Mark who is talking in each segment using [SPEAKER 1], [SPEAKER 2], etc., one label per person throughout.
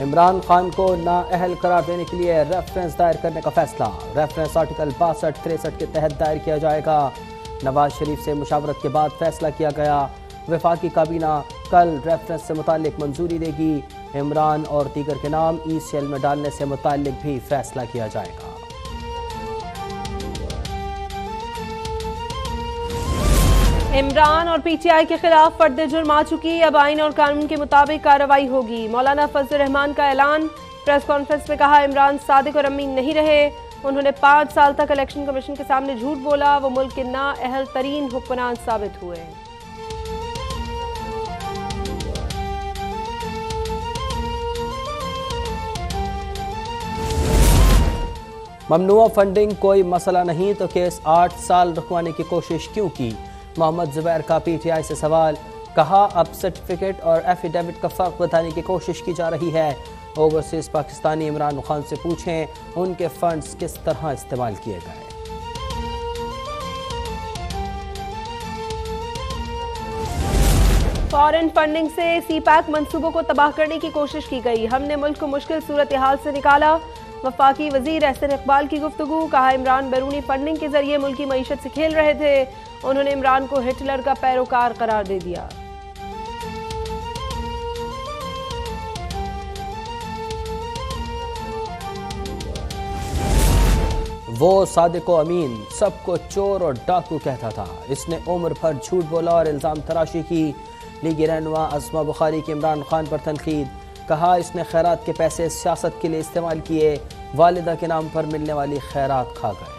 [SPEAKER 1] इमरान खान को नाअहल करार देने के लिए रेफरेंस दायर करने का फैसला। रेफरेंस आर्टिकल 62-63 के तहत दायर किया जाएगा। नवाज शरीफ से मुशावरत के बाद फैसला किया गया। वफाकी काबीना कल रेफरेंस से मुताल्लिक मंजूरी देगी। इमरान और दीगर के नाम ECL में डालने से मुताल्लिक भी फैसला किया जाएगा।
[SPEAKER 2] इमरान और PTI के खिलाफ फर्द जुर्म आ चुकी, अब आइन और कानून के मुताबिक कार्रवाई होगी। मौलाना फजल रहमान का ऐलान। प्रेस कॉन्फ्रेंस में कहा इमरान सादिक और अमीन नहीं रहे। उन्होंने 5 साल तक इलेक्शन कमीशन के सामने झूठ बोला। वो मुल्क के नाअहल तरीन हुक्मरान साबित हुए।
[SPEAKER 1] ममनुआ फंडिंग कोई मसला नहीं तो केस 8 साल रुकवाने की कोशिश क्यों की? मोहम्मद जुबैर का PTI से सवाल। कहा अब सर्टिफिकेट और एफिडेविट का फ़र्क बताने की कोशिश की जा रही है। ओवरसीज़ पाकिस्तानी इमरान खान से पूछें उनके फंड्स किस तरह इस्तेमाल किए गए।
[SPEAKER 2] फॉरेन फंडिंग से CPAC मंसूबों को तबाह करने की कोशिश की गई। हमने मुल्क को मुश्किल सूरत हाल से निकाला। वफाकी वजीर एहसन इकबाल की गुफ्तगू। कहा इमरान बैरूनी फंडिंग के जरिए मुल्की मईशत से खेल रहे थे। उन्होंने इमरान को हिटलर का पैरोकार करार दे दिया।
[SPEAKER 1] वो सादिक व अमीन सबको चोर और डाकू कहता था। इसने उम्र भर झूठ बोला और इल्ज़ाम तराशी की। लीगी रहनुमा अस्मा बुखारी की इमरान खान पर तनकीद। कहा इसने खैरात के पैसे सियासत के लिए इस्तेमाल किए। वालिदा के नाम पर मिलने वाली खैरात खा गए।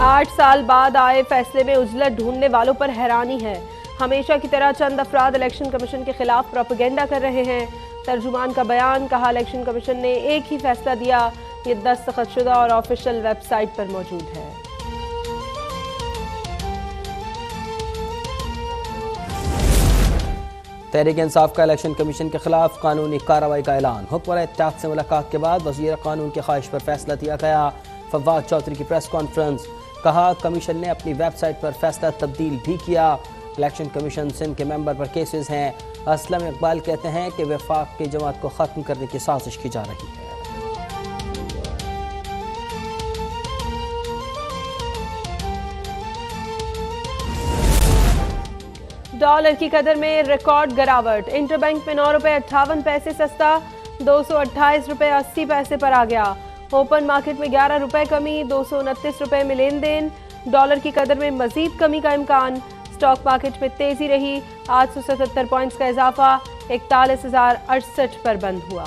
[SPEAKER 2] 8 साल बाद आए फैसले में उजलत ढूंढने वालों पर हैरानी है। हमेशा की तरह चंद अफराद इलेक्शन कमीशन के खिलाफ प्रोपेगेंडा कर रहे हैं। तर्जुमान का बयान। कहा इलेक्शन कमीशन ने एक ही फैसला दिया। ये दस्तखतशुदा और ऑफिशियल वेबसाइट पर मौजूद है।
[SPEAKER 1] तहरीक इंसाफ का इलेक्शन कमीशन के खिलाफ कानूनी कार्रवाई का ऐलान। हुक्मरान इत्तेहाद से मुलाकात के बाद वज़ीर कानून की ख्वाहिश पर फैसला दिया गया। फवाद चौधरी की प्रेस कॉन्फ्रेंस। कहा कमीशन ने अपनी वेबसाइट पर फैसला तब्दील भी किया। इलेक्शन कमीशन सिंध के मेंबर पर केसेस हैं। असलम इकबाल कहते हैं कि वफाक की जमात को ख़त्म करने की साजिश की जा रही है।
[SPEAKER 2] डॉलर की कदर में रिकॉर्ड गिरावट। इंटरबैंक में 9 रुपये 58 पैसे सस्ता 228 रुपये 80 पैसे पर आ गया। ओपन मार्केट में 11 रुपये कमी 229 रुपये में लेन देन। डॉलर की कदर में मजीद कमी का इम्कान। स्टॉक मार्केट में तेजी रही। 877 पॉइंट्स का इजाफा 41,068 पर बंद हुआ।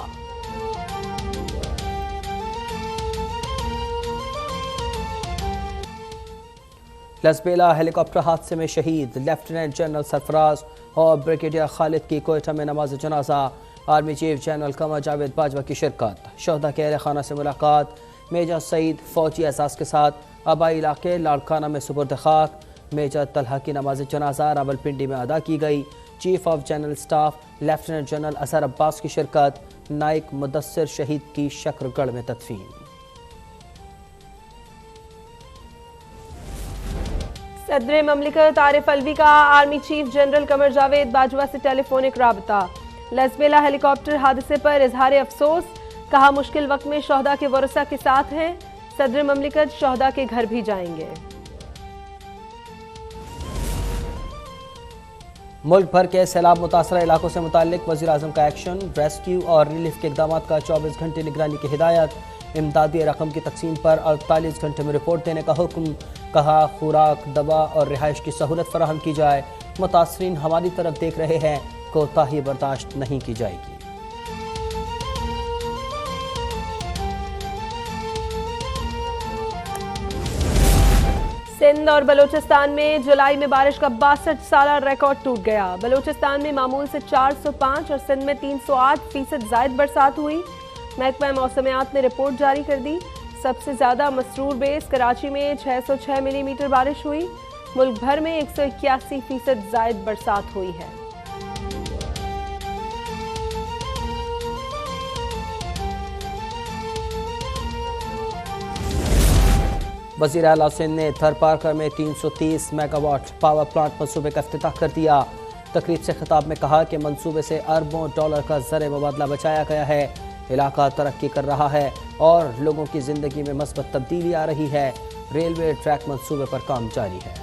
[SPEAKER 1] लसबेला हेलीकॉप्टर हादसे में शहीद लेफ्टिनेंट जनरल सरफराज और ब्रिगेडियर खालिद की कोयटा में नमाज जनाजा। Army chief general Qamar Javed Bajwa की शिरकत। शहदा के अहल खाना से मुलाकात। मेजर सईद फौजी एहसास के साथ आबाई इलाके लाड़काना में सुपुर्द खाक। मेजर तलहा की नमाज जनाजा रावलपिंडी में अदा की गई। Chief of general staff lieutenant general असर अब्बास की शिरकत। नाइक मुदस्सिर शहीद की शकरगढ़ में तदफीन।
[SPEAKER 2] सदर ममलिकत आरिफ अलवी का army chief general Qamar Javed Bajwa से टेलीफोनिक राबता। लसबेला हेलीकॉप्टर हादसे पर इजहार अफसोस। कहा मुश्किल वक्त में शोहदा के वरसा के साथ हैं। सदर ममलिकत शोहदा के घर भी जाएंगे।
[SPEAKER 1] मुल्क भर के सैलाब मुतासरा इलाकों से मुताल्लिक वज़ीर आज़म का एक्शन। रेस्क्यू और रिलीफ के इक़दाम का 24 घंटे निगरानी की हिदायत। इमदादी रकम की तकसीम पर 48 घंटे में रिपोर्ट देने का हुक्म। कहा खुराक दवा और रिहाइश की सहूलत फराहम की जाए। मुतासरीन हमारी तरफ देख रहे हैं, कोताही बर्दाश्त नहीं की जाएगी।
[SPEAKER 2] सिंध और बलूचिस्तान में जुलाई में बारिश का 62 साला रिकॉर्ड टूट गया। बलूचिस्तान में मामूल से 405 और सिंध में 308% जायद बरसात हुई। महकमा मौसमियात ने रिपोर्ट जारी कर दी। सबसे ज्यादा मसरूर बेस कराची में 606 मिलीमीटर बारिश हुई। मुल्क भर में 181% जायद बरसात हुई है।
[SPEAKER 1] वज़ीर आला सिंध ने थर पार्कर में 330 मेगावाट पावर प्लांट मंसूबे का इफ्तिताह कर दिया। तकरीब से खिताब में कहा कि मंसूबे से अरबों डॉलर का ज़र मुबादला बचाया गया है। इलाका तरक्की कर रहा है और लोगों की ज़िंदगी में मस्बत तब्दीली आ रही है। रेलवे ट्रैक मंसूबे पर काम जारी है।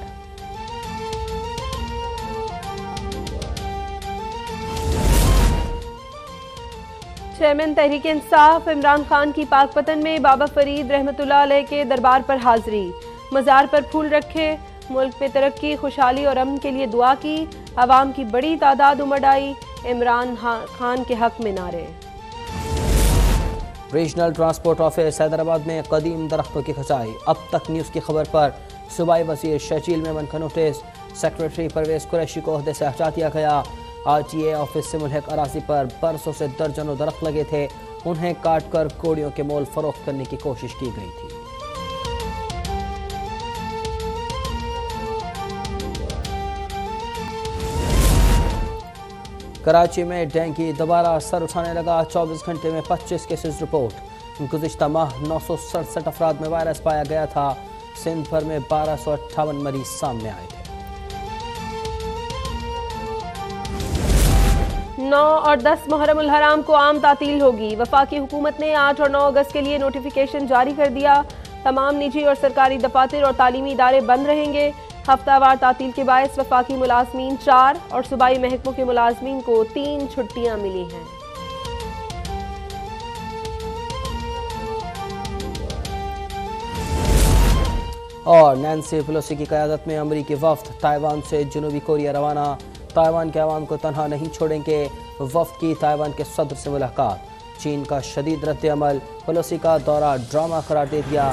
[SPEAKER 2] चेयरमैन तहरीक इंसाफ इमरान खान की पाकपतन में बाबा फरीद रहमतुल्लाह अलैह के दरबार पर हाजिरी। मज़ार पर फूल रखे, मुल्क में तरक्की, खुशहाली और अमन के लिए दुआ की। आवाम की बड़ी तादाद उमड़ आई। इमरान खान के हक में नारे।
[SPEAKER 1] रीजनल ट्रांसपोर्ट ऑफिस हैदराबाद में कदीम दरख्तों की खचाई। अब तक न्यूज़ की खबर पर सूबाई वज़ीर शर्जील मेमन का नोटिस। सेक्रेटरी परवेज कुरैशी को ओहदे से हटा दिया गया। RTA ऑफिस से मुल्हक अराजी पर बरसों से दर्जनों दरख्त लगे थे। उन्हें काट कर कोड़ियों के मोल फरोख्त करने की कोशिश की गई थी। कराची में डेंगू दोबारा सर उठाने लगा। 24 घंटे में 25 केसेस रिपोर्ट। गुज़िश्ता माह 967 अफराद में वायरस पाया गया था। सिंध भर में 1258 मरीज सामने आए थे।
[SPEAKER 2] 9 और 10 मुहर्रम उल हराम को आम तातील होगी। वफाकी हुकूमत ने 8 और 9 अगस्त के लिए नोटिफिकेशन जारी कर दिया। तमाम निजी और सरकारी दफातर और तालीमी इदारे बंद रहेंगे। हफ्तावार तातील के बायस वफाकी मुलाजमीन 4 और सूबाई महकमों के मुलाजमीन को 3 छुट्टियां मिली हैं।
[SPEAKER 1] और नैन्सी पेलोसी की क़यादत में अमरीकी वफ़द ताइवान से जनूबी कोरिया रवाना। ताइवान के अवाम को तनहा नहीं छोड़ेंगे। वफ़द की ताइवान के सदर से मुलाकात। चीन का शदीद रद्द अमल। पेलोसी का दौरा ड्रामा करार दे दिया।